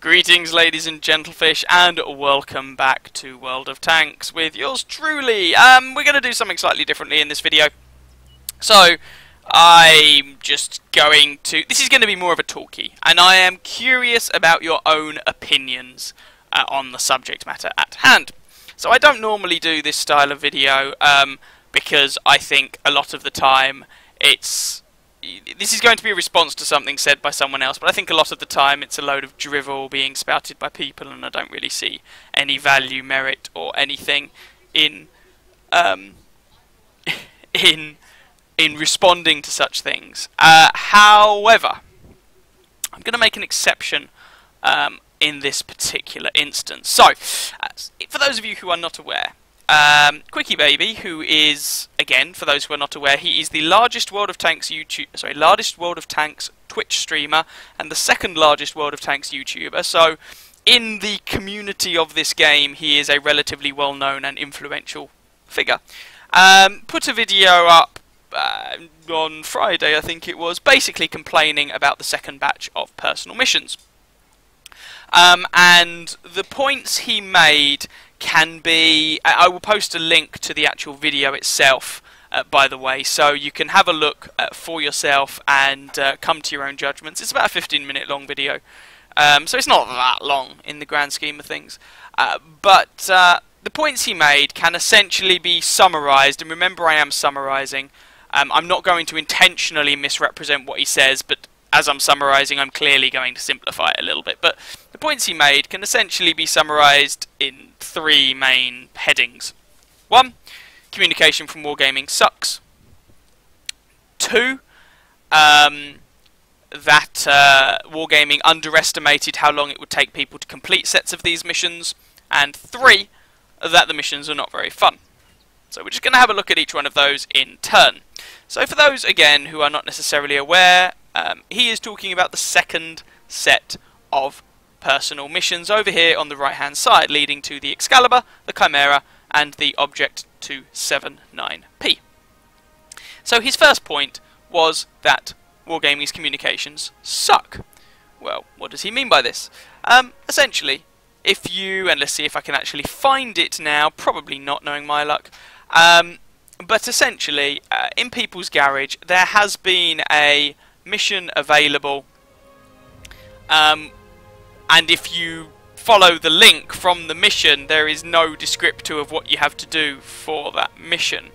Greetings ladies and gentlefish, and welcome back to World of Tanks with yours truly. We're going to do something slightly differently in this video. So, I'm just going to... This is going to be more of a talkie, and I am curious about your own opinions on the subject matter at hand. So I don't normally do this style of video, because I think a lot of the time this is going to be a response to something said by someone else, but I think a lot of the time it's a load of drivel being spouted by people, and I don't really see any value, merit, or anything in in responding to such things. However, I'm going to make an exception in this particular instance. So, for those of you who are not aware, QuickyBaby, who is, again, for those who are not aware, he is the largest World of Tanks Twitch streamer and the second largest World of Tanks YouTuber. So, in the community of this game, he is a relatively well-known and influential figure. Put a video up on Friday, I think it was, basically complaining about the second batch of personal missions. And the points he made can be... I will post a link to the actual video itself, by the way, so you can have a look for yourself and come to your own judgments. It's about a 15-minute long video, so it's not that long in the grand scheme of things. But the points he made can essentially be summarised, and remember I am summarising. I'm not going to intentionally misrepresent what he says, but as I'm summarising, I'm clearly going to simplify it a little bit. But the points he made can essentially be summarised in three main headings. 1. Communication from wargaming sucks. 2. That wargaming underestimated how long it would take people to complete sets of these missions. And 3. That the missions are not very fun. So we're just going to have a look at each one of those in turn. So for those, again, who are not necessarily aware, he is talking about the second set of personal missions over here on the right hand side, leading to the Excalibur, the Chimera, and the Object 279P. So his first point was that wargaming's communications suck. Well, what does he mean by this? Essentially, if you, and let's see if I can actually find it now, probably not knowing my luck, but essentially, in People's Garage, there has been a mission available, and if you follow the link from the mission, there is no descriptor of what you have to do for that mission,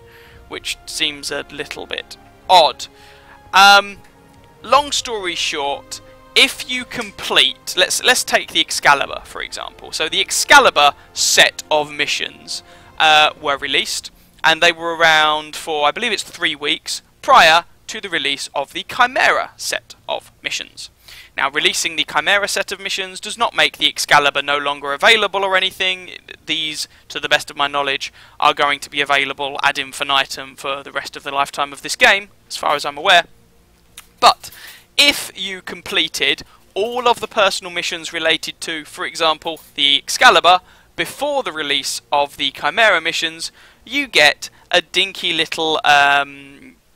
which seems a little bit odd. Long story short, if you complete, let's take the Excalibur for example. So the Excalibur set of missions were released, and they were around for, I believe it's 3 weeks prior to the release of the Chimera set of missions. Now, releasing the Chimera set of missions does not make the Excalibur no longer available or anything. These, to the best of my knowledge, are going to be available ad infinitum for the rest of the lifetime of this game, as far as I'm aware. But if you completed all of the personal missions related to, for example, the Excalibur, before the release of the Chimera missions, you get a dinky little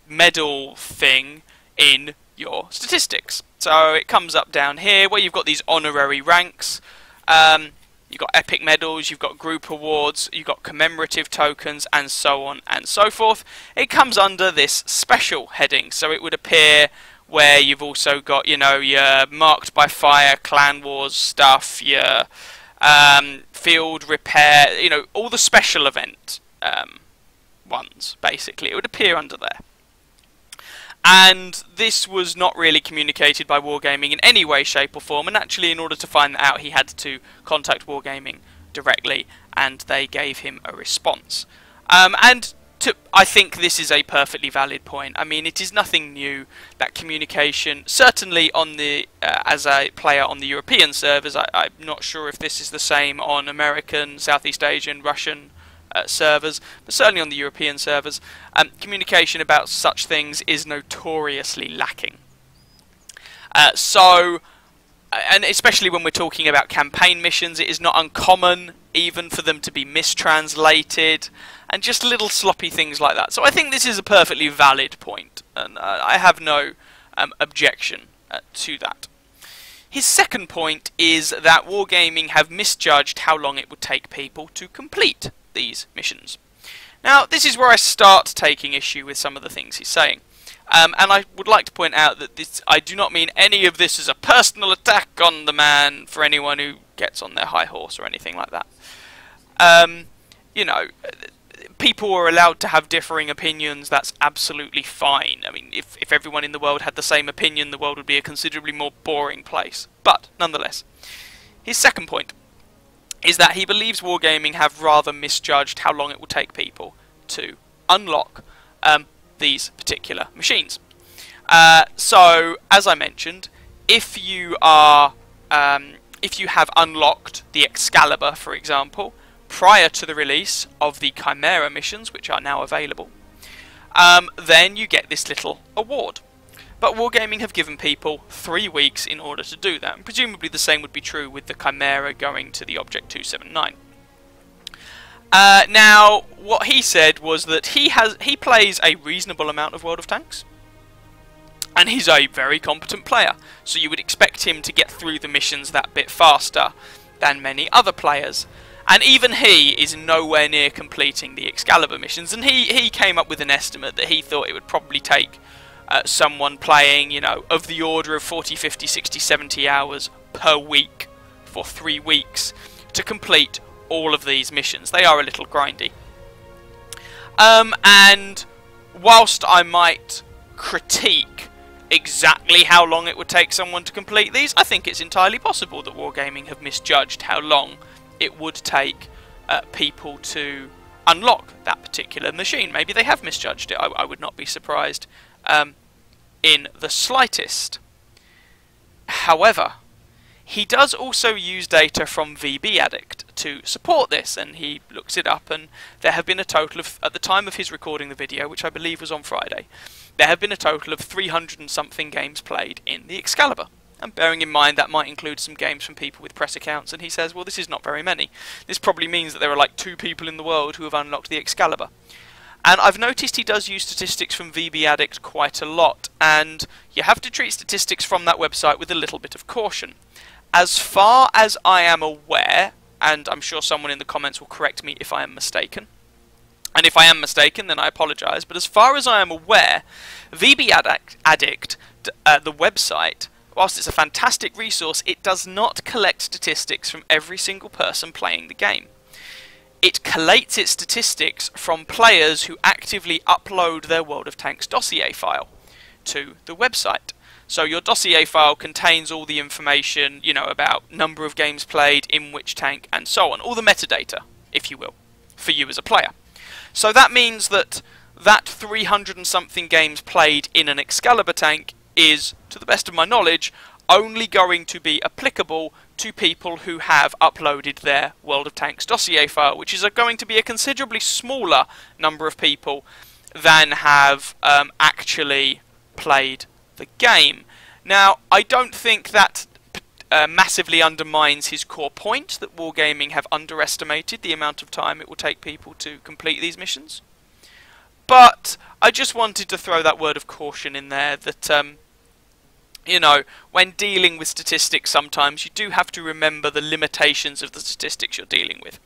medal thing in your statistics. So it comes up down here where you've got these honorary ranks, you've got epic medals, you've got group awards, you've got commemorative tokens, and so on and so forth. It comes under this special heading, so it would appear where you've also got, you know, your marked by fire, clan wars stuff, your field repair, you know, all the special event ones, basically. It would appear under there. And this was not really communicated by Wargaming in any way, shape or form, and actually in order to find that out he had to contact Wargaming directly, and they gave him a response. I think this is a perfectly valid point. I mean, it is nothing new that communication, certainly on the as a player on the European servers, I'm not sure if this is the same on American, Southeast Asian, Russian servers, but certainly on the European servers, communication about such things is notoriously lacking. And especially when we're talking about campaign missions, it is not uncommon even for them to be mistranslated, and just little sloppy things like that. So I think this is a perfectly valid point, and I have no objection to that. His second point is that Wargaming have misjudged how long it would take people to complete these missions. Now, this is where I start taking issue with some of the things he's saying. And I would like to point out that I do not mean any of this as a personal attack on the man for anyone who gets on their high horse or anything like that. You know, people are allowed to have differing opinions. That's absolutely fine. I mean, if everyone in the world had the same opinion, the world would be a considerably more boring place. But, nonetheless, his second point is that he believes Wargaming have rather misjudged how long it will take people to unlock these particular machines. So, as I mentioned, if you have unlocked the Excalibur, for example, prior to the release of the Chimera missions, which are now available, then you get this little award. But Wargaming have given people 3 weeks in order to do that, and presumably the same would be true with the Chimera going to the Object 279. Now, what he said was that he plays a reasonable amount of World of Tanks, and he's a very competent player, so you would expect him to get through the missions that bit faster than many other players. And even he is nowhere near completing the Excalibur missions, and he came up with an estimate that he thought it would probably take someone playing, you know, of the order of 40, 50, 60, 70 hours per week for 3 weeks to complete all of these missions. They are a little grindy. And whilst I might critique exactly how long it would take someone to complete these, I think it's entirely possible that Wargaming have misjudged how long it would take people to unlock that particular machine. Maybe they have misjudged it. I would not be surprised in the slightest. However, he does also use data from VB Addict to support this, and he looks it up, and there have been a total of, at the time of his recording the video, which I believe was on Friday, there have been a total of 300 and something games played in the Excalibur. And bearing in mind that might include some games from people with press accounts, and he says, well, this is not very many. This probably means that there are like 2 people in the world who have unlocked the Excalibur. And I've noticed he does use statistics from VB Addict quite a lot, and you have to treat statistics from that website with a little bit of caution. As far as I am aware, and I'm sure someone in the comments will correct me if I am mistaken, and if I am mistaken then I apologise, but as far as I am aware, VB Addict, the website, whilst it's a fantastic resource, it does not collect statistics from every single person playing the game. It collates its statistics from players who actively upload their World of Tanks dossier file to the website. So your dossier file contains all the information, you know, about number of games played, in which tank, and so on. All the metadata, if you will, for you as a player. So that means that 300 and something games played in an Excalibur tank is, to the best of my knowledge, only going to be applicable to people who have uploaded their World of Tanks dossier file, which is going to be a considerably smaller number of people than have actually played the game. Now, I don't think that massively undermines his core point that Wargaming have underestimated the amount of time it will take people to complete these missions. But I just wanted to throw that word of caution in there that, you know, when dealing with statistics sometimes you do have to remember the limitations of the statistics you're dealing with.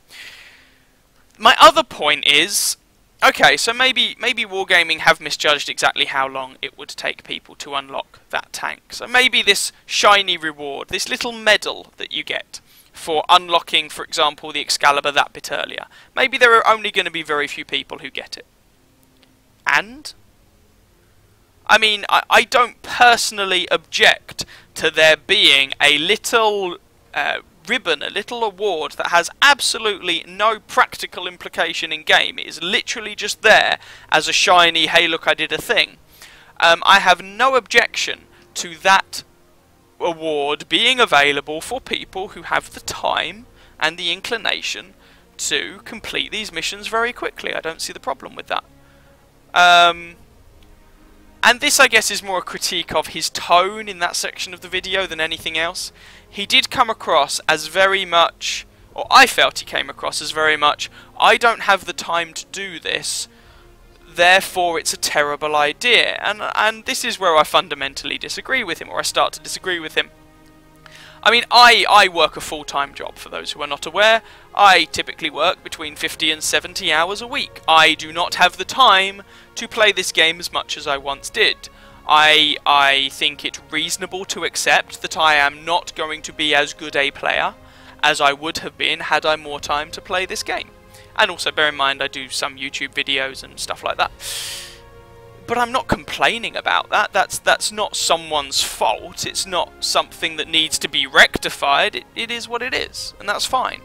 My other point is, okay, so maybe Wargaming have misjudged exactly how long it would take people to unlock that tank. So maybe this shiny reward, this little medal that you get for unlocking, for example, the Excalibur that bit earlier, maybe there are only going to be very few people who get it. And? I mean, I don't personally object to there being a little ribbon, a little award that has absolutely no practical implication in game. It is literally just there as a shiny, hey look, I did a thing. I have no objection to that award being available for people who have the time and the inclination to complete these missions very quickly. I don't see the problem with that. And this, I guess, is more a critique of his tone in that section of the video than anything else. He did come across as very much, or I felt he came across as very much, I don't have the time to do this, therefore it's a terrible idea. And this is where I fundamentally disagree with him, or I start to disagree with him. I mean, I work a full-time job, for those who are not aware. I typically work between 50 and 70 hours a week. I do not have the time to play this game as much as I once did. I think it reasonable to accept that I am not going to be as good a player as I would have been had I more time to play this game. And also bear in mind I do some YouTube videos and stuff like that. But I'm not complaining about that. That's not someone's fault. It's not something that needs to be rectified. It is what it is, and that's fine.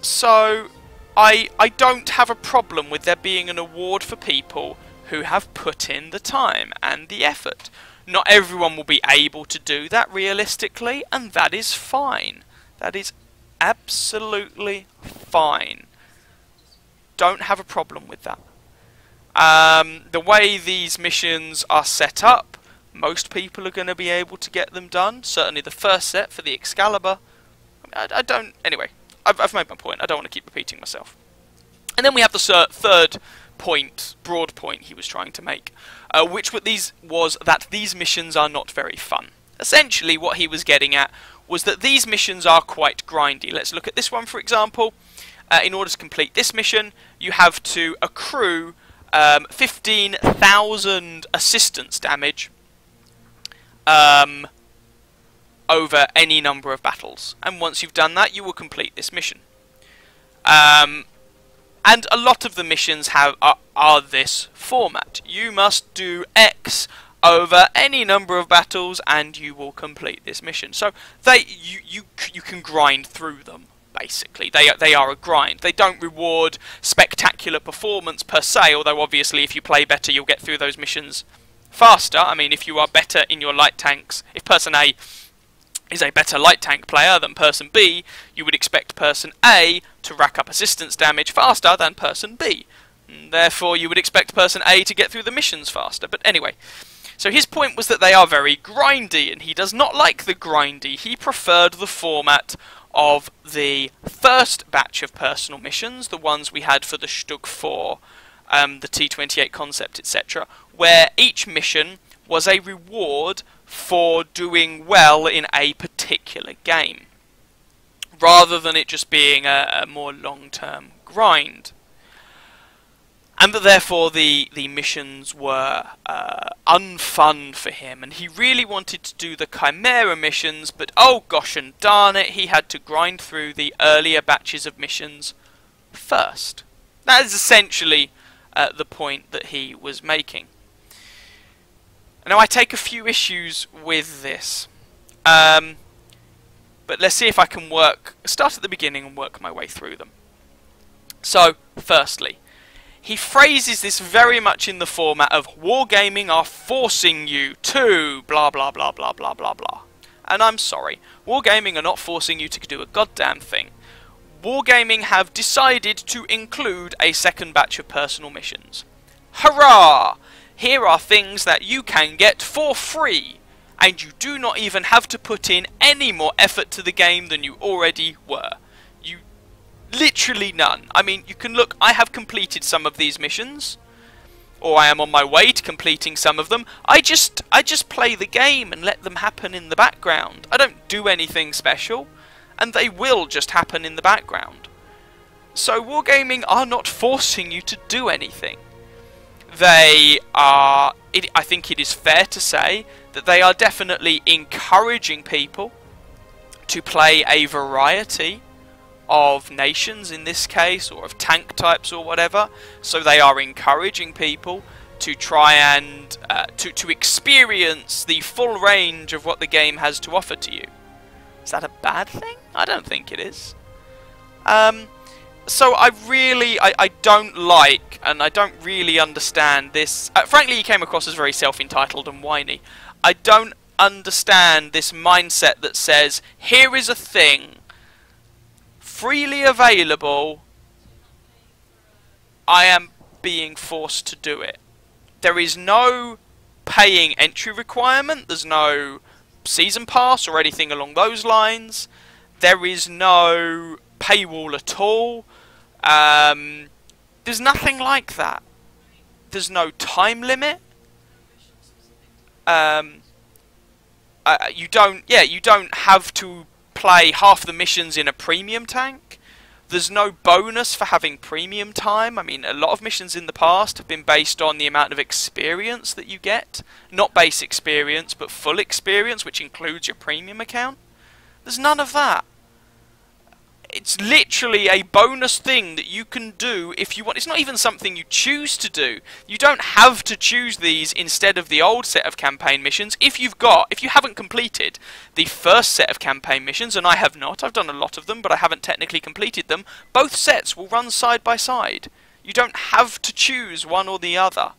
So I don't have a problem with there being an award for people who have put in the time and the effort. Not everyone will be able to do that realistically, and that is fine. That is absolutely fine. Don't have a problem with that. The way these missions are set up, most people are going to be able to get them done. Certainly the first set for the Excalibur. I don't... Anyway, I've made my point. I don't want to keep repeating myself. And then we have the third point, broad point he was trying to make, which was that these missions are not very fun. Essentially what he was getting at was that these missions are quite grindy. Let's look at this one, for example. In order to complete this mission, you have to accrue 15,000 assistance damage over any number of battles. And once you've done that, you will complete this mission. And a lot of the missions are this format. You must do X over any number of battles and you will complete this mission. So you can grind through them, basically. They are a grind. They don't reward spectacular performance per se, although obviously if you play better you'll get through those missions faster. I mean, if you are better in your light tanks, if person A is a better light tank player than person B, you would expect person A to rack up assistance damage faster than person B. And therefore, you would expect person A to get through the missions faster. But anyway, so his point was that they are very grindy, and he does not like the grindy. He preferred the format of the first batch of personal missions, the ones we had for the Stug 4, the T-28 concept, etc., where each mission was a reward for doing well in a particular game, rather than it just being a more long-term grind. And that therefore the missions were unfun for him, and he really wanted to do the Chimera missions, but oh gosh and darn it, he had to grind through the earlier batches of missions first. That is essentially the point that he was making. Now I take a few issues with this, but let's see if I can start at the beginning and work my way through them. So, firstly, he phrases this very much in the format of wargaming are forcing you to blah blah blah blah blah blah blah. And I'm sorry, wargaming are not forcing you to do a goddamn thing. Wargaming have decided to include a second batch of personal missions. Hurrah! Here are things that you can get for free, and you do not even have to put in any more effort to the game than you already were. Literally none. I mean, you can look, I have completed some of these missions, or I am on my way to completing some of them. I just play the game and let them happen in the background. I don't do anything special, and they will just happen in the background. So wargaming are not forcing you to do anything. They are, I think it is fair to say that they are definitely encouraging people to play a variety of nations in this case, or of tank types or whatever. So they are encouraging people to try and to experience the full range of what the game has to offer to you. Is that a bad thing? I don't think it is. So I don't like, and I don't really understand this. Frankly, he came across as very self-entitled and whiny. I don't understand this mindset that says, here is a thing, freely available, I am being forced to do it. There is no paying entry requirement, there's no season pass or anything along those lines, there is no paywall at all, there's nothing like that. There's no time limit. you don't have to play half the missions in a premium tank. There's no bonus for having premium time. I mean, a lot of missions in the past have been based on the amount of experience that you get. Not base experience, but full experience, which includes your premium account. There's none of that. It's literally a bonus thing that you can do if you want. It's not even something you choose to do. You don't have to choose these instead of the old set of campaign missions. If you haven't completed the first set of campaign missions, and I have not, I've done a lot of them, but I haven't technically completed them, both sets will run side by side. You don't have to choose one or the other.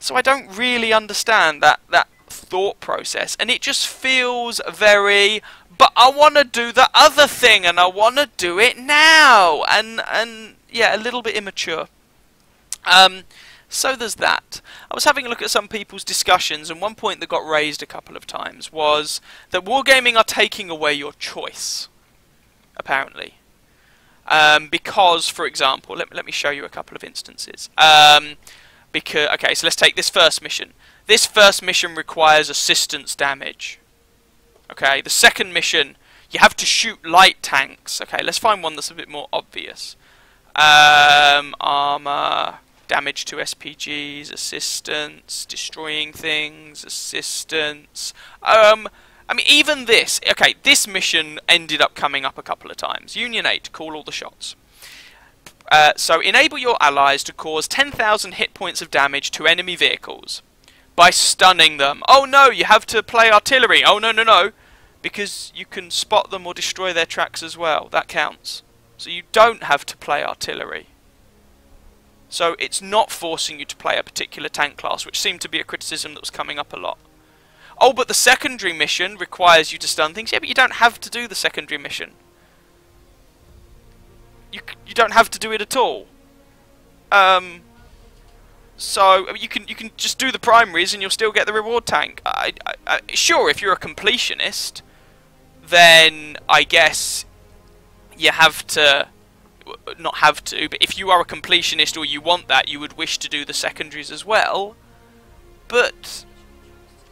So I don't really understand that thought process, and it just feels very... But I want to do the other thing, and I want to do it now, and yeah, a little bit immature. So there's that. I was having a look at some people's discussions, and one point that got raised a couple of times was that wargaming are taking away your choice, apparently. Because, for example, let me show you a couple of instances. Okay, so let's take this first mission. This first mission requires assistance damage. Okay, the second mission, you have to shoot light tanks. Okay, let's find one that's a bit more obvious. Armor, damage to SPGs, assistance, destroying things, assistance. I mean, even this. Okay, this mission ended up coming up a couple of times. Union 8, call all the shots. So, enable your allies to cause 10,000 hit points of damage to enemy vehicles by stunning them. Oh no, you have to play artillery. Oh no. Because you can spot them or destroy their tracks as well. That counts. So you don't have to play artillery. So it's not forcing you to play a particular tank class, which seemed to be a criticism that was coming up a lot. Oh, but the secondary mission requires you to stun things. Yeah, but you don't have to do the secondary mission. You don't have to do it at all. So I mean, you can just do the primaries and you'll still get the reward tank. Sure, if you're a completionist, then I guess you have to, not have to, but if you are a completionist or you want that, you would wish to do the secondaries as well. But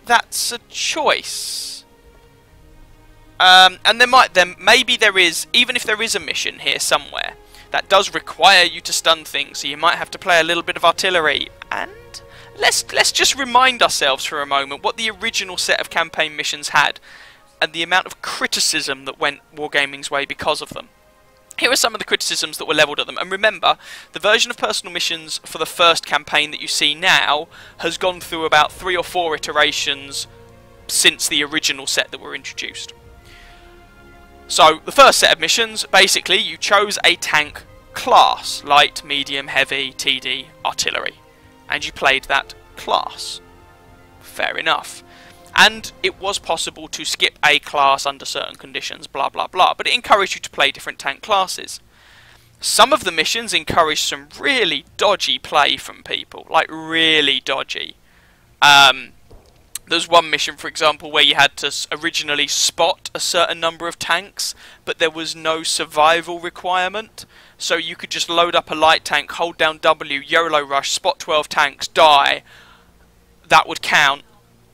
that's a choice. And maybe there is, even if there is a mission here somewhere that does require you to stun things, so you might have to play a little bit of artillery. And let's just remind ourselves for a moment what the original set of campaign missions had, and the amount of criticism that went Wargaming's way because of them. Here are some of the criticisms that were levelled at them. And remember, the version of personal missions for the first campaign that you see now has gone through about 3 or 4 iterations since the original set that were introduced. So, the first set of missions, basically, you chose a tank class. Light, medium, heavy, TD, artillery. And you played that class. Fair enough. And it was possible to skip a class under certain conditions, blah blah blah. But it encouraged you to play different tank classes. Some of the missions encouraged some really dodgy play from people. Like, really dodgy. There's one mission, for example, where you had to originally spot a certain number of tanks, but there was no survival requirement. So you could just load up a light tank, hold down W, YOLO rush, spot 12 tanks, die. That would count.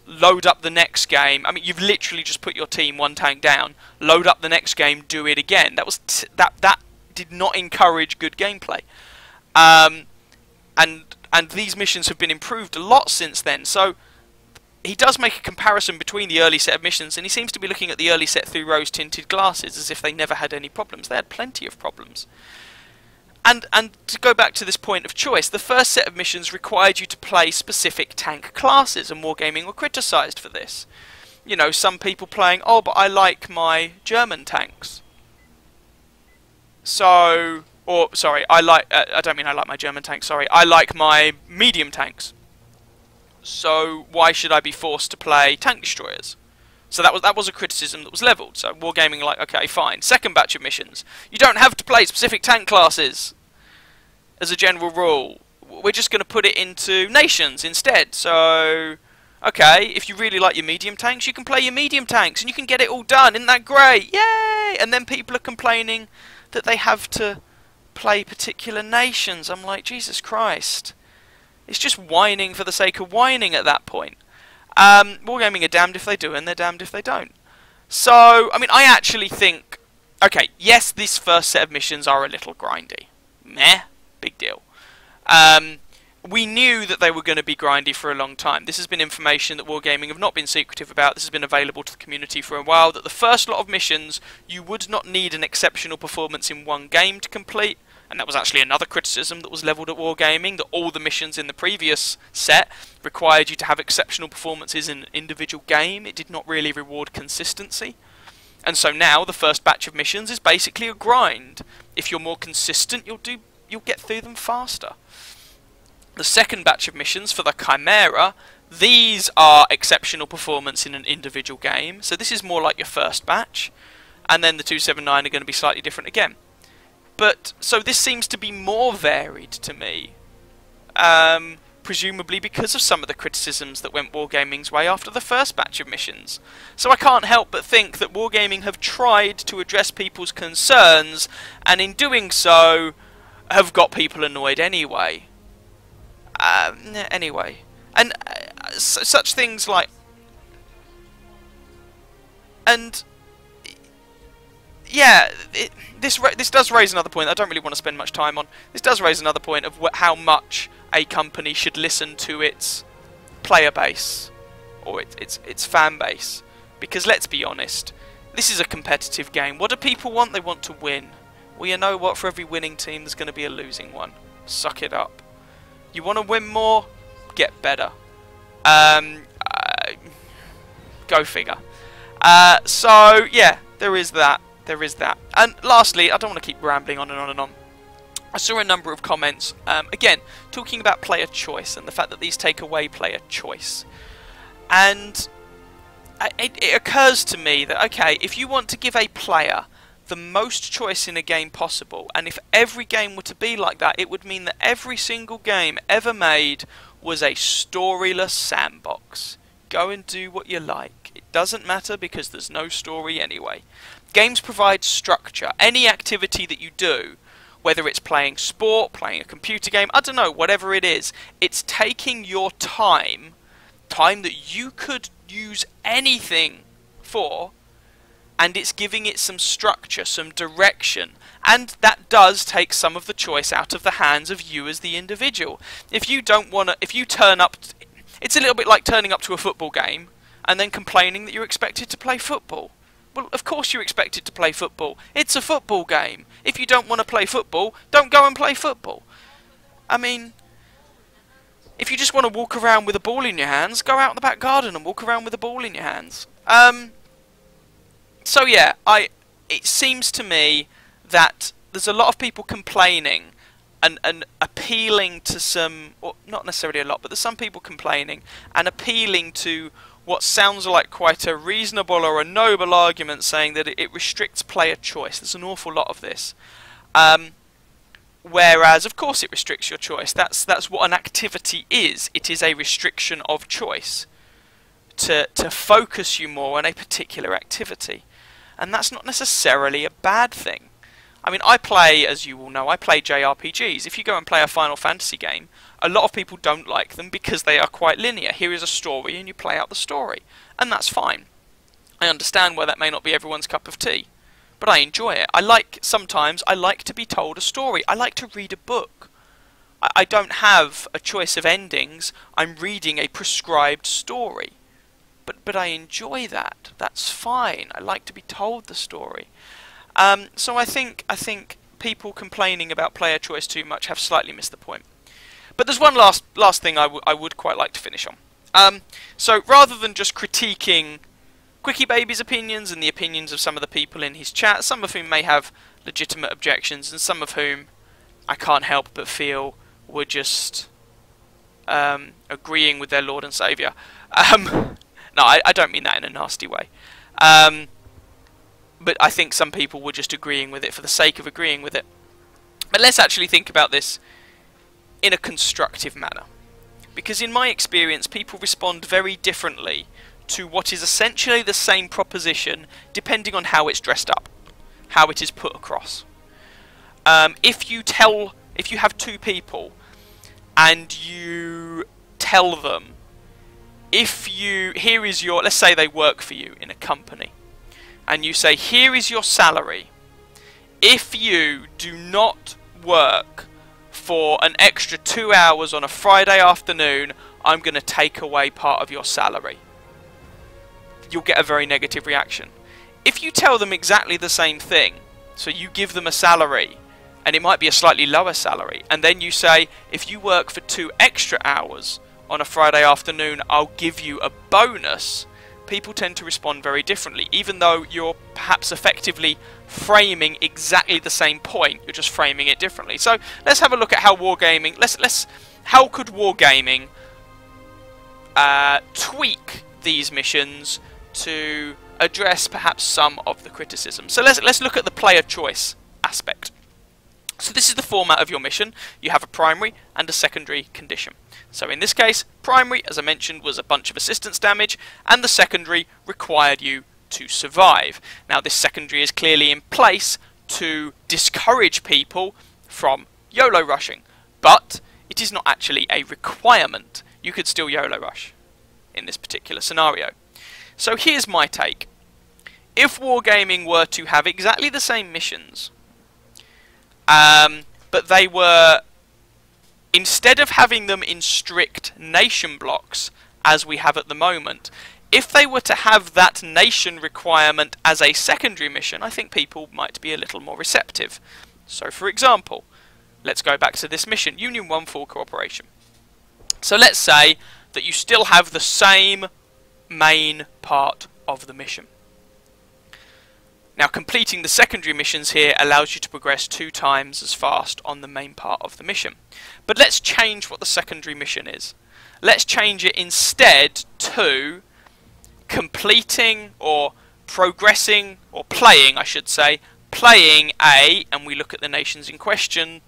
Load up the next game. I mean, you've literally just put your team 1 tank down. Load up the next game, do it again. That was that did not encourage good gameplay. And these missions have been improved a lot since then. So he does make a comparison between the early set of missions, and he seems to be looking at the early set through rose-tinted glasses, as if they never had any problems. They had plenty of problems. And to go back to this point of choice, the first set of missions required you to play specific tank classes, and Wargaming were criticised for this. You know, some people playing, oh, but I like my German tanks. So, or, sorry, I don't mean I like my German tanks, sorry, I like my medium tanks. So, why should I be forced to play tank destroyers? So that was a criticism that was levelled. So Wargaming like, okay, fine. Second batch of missions. You don't have to play specific tank classes as a general rule. We're just going to put it into nations instead. So, okay, if you really like your medium tanks, you can play your medium tanks and you can get it all done. Isn't that great? Yay! And then people are complaining that they have to play particular nations. I'm like, Jesus Christ. It's just whining for the sake of whining at that point. Wargaming are damned if they do and they're damned if they don't. So, I mean, I actually think, okay, yes, this first set of missions are a little grindy. Meh, big deal. We knew that they were going to be grindy for a long time. This has been information that Wargaming have not been secretive about. This has been available to the community for a while, that the first lot of missions, you would not need an exceptional performance in one game to complete. And that was actually another criticism that was levelled at Wargaming, that all the missions in the previous set required you to have exceptional performances in an individual game. It did not really reward consistency. And so now the first batch of missions is basically a grind. If you're more consistent, you'll get through them faster. The second batch of missions for the Chimera, these are exceptional performance in an individual game. So this is more like your first batch. And then the 279 are going to be slightly different again. But, so this seems to be more varied to me. Presumably because of some of the criticisms that went Wargaming's way after the first batch of missions. So I can't help but think that Wargaming have tried to address people's concerns, and in doing so, have got people annoyed anyway. Anyway. And such things like... And... Yeah, this does raise another point I don't really want to spend much time on. This does raise another point of how much a company should listen to its player base, or its fan base. Because let's be honest, this is a competitive game. What do people want? They want to win. Well, you know what? For every winning team, there's going to be a losing one. Suck it up. You want to win more? Get better. Go figure. So, yeah, there is that. There is that. And lastly, I don't want to keep rambling on and on and on. I saw a number of comments, again, talking about player choice and the fact that these take away player choice. And it occurs to me that, okay, if you want to give a player the most choice in a game possible, and if every game were to be like that, it would mean that every single game ever made was a storyless sandbox. Go and do what you like. It doesn't matter because there's no story anyway. Games provide structure. Any activity that you do, whether it's playing sport, playing a computer game, I don't know, whatever it is, it's taking your time that you could use anything for, and it's giving it some structure, some direction, and that does take some of the choice out of the hands of you as the individual. If you don't want to, if you turn up, it's a little bit like turning up to a football game and then complaining that you're expected to play football. Well, of course you're expected to play football. It's a football game. If you don't want to play football, don't go and play football. I mean, if you just want to walk around with a ball in your hands, go out in the back garden and walk around with a ball in your hands. So yeah, it seems to me that there's a lot of people complaining and appealing to some, or not necessarily a lot, but there's some people complaining and appealing to what sounds like quite a reasonable or a noble argument, saying that it restricts player choice. There's an awful lot of this. Whereas, of course, it restricts your choice. That's what an activity is. It is a restriction of choice to focus you more on a particular activity. And that's not necessarily a bad thing. I mean, I play, as you all know, I play JRPGs. If you go and play a Final Fantasy game, a lot of people don't like them because they are quite linear. Here is a story and you play out the story. And that's fine. I understand why that may not be everyone's cup of tea. But I enjoy it. Sometimes I like to be told a story. I like to read a book. I don't have a choice of endings. I'm reading a prescribed story. But I enjoy that. That's fine. I like to be told the story. So I think people complaining about player choice too much have slightly missed the point. But there's one last thing I would quite like to finish on. So rather than just critiquing QuickyBaby's opinions and the opinions of some of the people in his chat, some of whom may have legitimate objections and some of whom I can't help but feel were just agreeing with their Lord and Saviour. No, I don't mean that in a nasty way. But I think some people were just agreeing with it for the sake of agreeing with it. But let's actually think about this in a constructive manner. Because in my experience, people respond very differently to what is essentially the same proposition, depending on how it's dressed up, how it is put across. If you have two people and you tell them here is your, let's say they work for you in a company, and you say, here is your salary. If you do not work for an extra 2 hours on a Friday afternoon, I'm going to take away part of your salary. You'll get a very negative reaction. If you tell them exactly the same thing, so you give them a salary, and it might be a slightly lower salary, and then you say, if you work for 2 extra hours on a Friday afternoon, I'll give you a bonus, people tend to respond very differently. Even though you're perhaps effectively framing exactly the same point, you're just framing it differently. So let's have a look at how wargaming, how could wargaming tweak these missions to address perhaps some of the criticism. So let's look at the player choice aspect. So this is the format of your mission. You have a primary and a secondary condition. So in this case, primary, as I mentioned, was a bunch of assistance damage, and the secondary required you to survive. Now this secondary is clearly in place to discourage people from YOLO rushing, but it is not actually a requirement. You could still YOLO rush in this particular scenario. So here's my take. If wargaming were to have exactly the same missions, but they were, instead of having them in strict nation blocks as we have at the moment, if they were to have that nation requirement as a secondary mission, I think people might be a little more receptive. So for example, let's go back to this mission, Union 1 full cooperation. So let's say that you still have the same main part of the mission. Now completing the secondary missions here allows you to progress 2 times as fast on the main part of the mission. But let's change what the secondary mission is. Let's change it instead to completing or progressing, or playing I should say, playing a, and we look at the nations in question,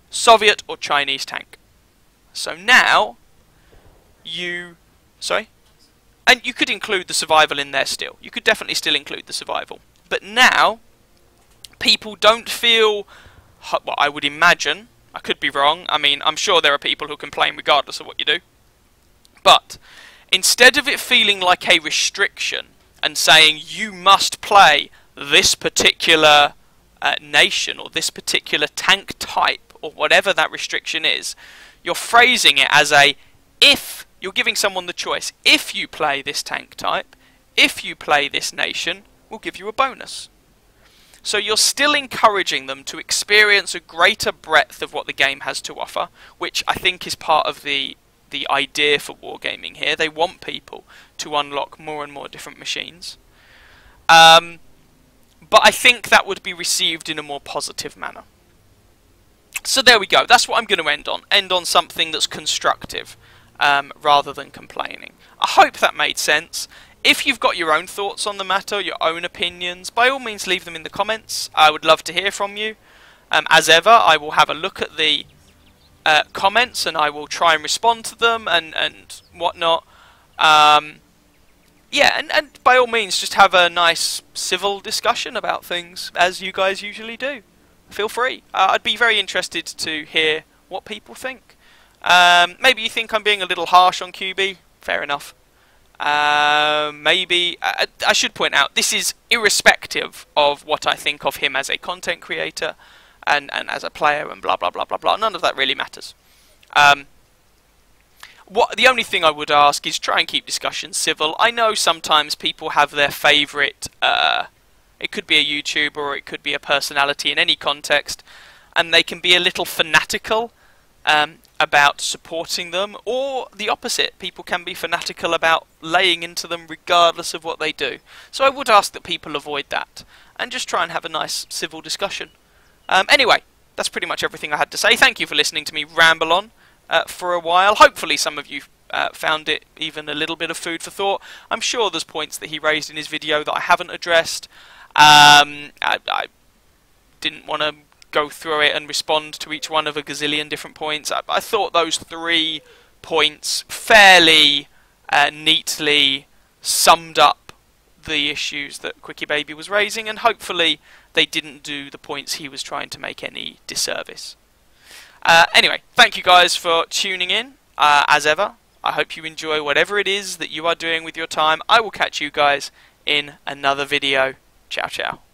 Soviet or Chinese tank. So now and you could include the survival in there still. You could definitely still include the survival. But now, people don't feel, well, I would imagine, I could be wrong, I mean, I'm sure there are people who complain regardless of what you do, but instead of it feeling like a restriction and saying you must play this particular nation or this particular tank type or whatever that restriction is, you're phrasing it as a, if, you're giving someone the choice, if you play this tank type, if you play this nation, we'll give you a bonus. So you're still encouraging them to experience a greater breadth of what the game has to offer, which I think is part of the idea for wargaming here. They want people to unlock more and more different machines. But I think that would be received in a more positive manner. So there we go. That's what I'm going to end on. End on something that's constructive rather than complaining. I hope that made sense. If you've got your own thoughts on the matter, your own opinions, by all means leave them in the comments. I would love to hear from you. As ever, I will have a look at the comments and I will try and respond to them and whatnot. Yeah, and by all means just have a nice civil discussion about things, as you guys usually do. Feel free. I'd be very interested to hear what people think. Maybe you think I'm being a little harsh on QB. Fair enough. Maybe I should point out this is irrespective of what I think of him as a content creator and as a player and blah blah blah blah blah. None of that really matters. The only thing I would ask is try and keep discussions civil. I know sometimes people have their favourite, it could be a YouTuber or it could be a personality in any context, and they can be a little fanatical about supporting them, or the opposite. People can be fanatical about laying into them regardless of what they do. So I would ask that people avoid that and just try and have a nice civil discussion. Anyway, that's pretty much everything I had to say. Thank you for listening to me ramble on for a while. Hopefully some of you found it even a little bit of food for thought. I'm sure there's points that he raised in his video that I haven't addressed. I didn't want to go through it and respond to each one of a gazillion different points. I thought those 3 points fairly neatly summed up the issues that QuickyBaby was raising, and hopefully they didn't do the points he was trying to make any disservice. Anyway, thank you guys for tuning in. As ever, I hope you enjoy whatever it is that you are doing with your time. I will catch you guys in another video. Ciao, ciao.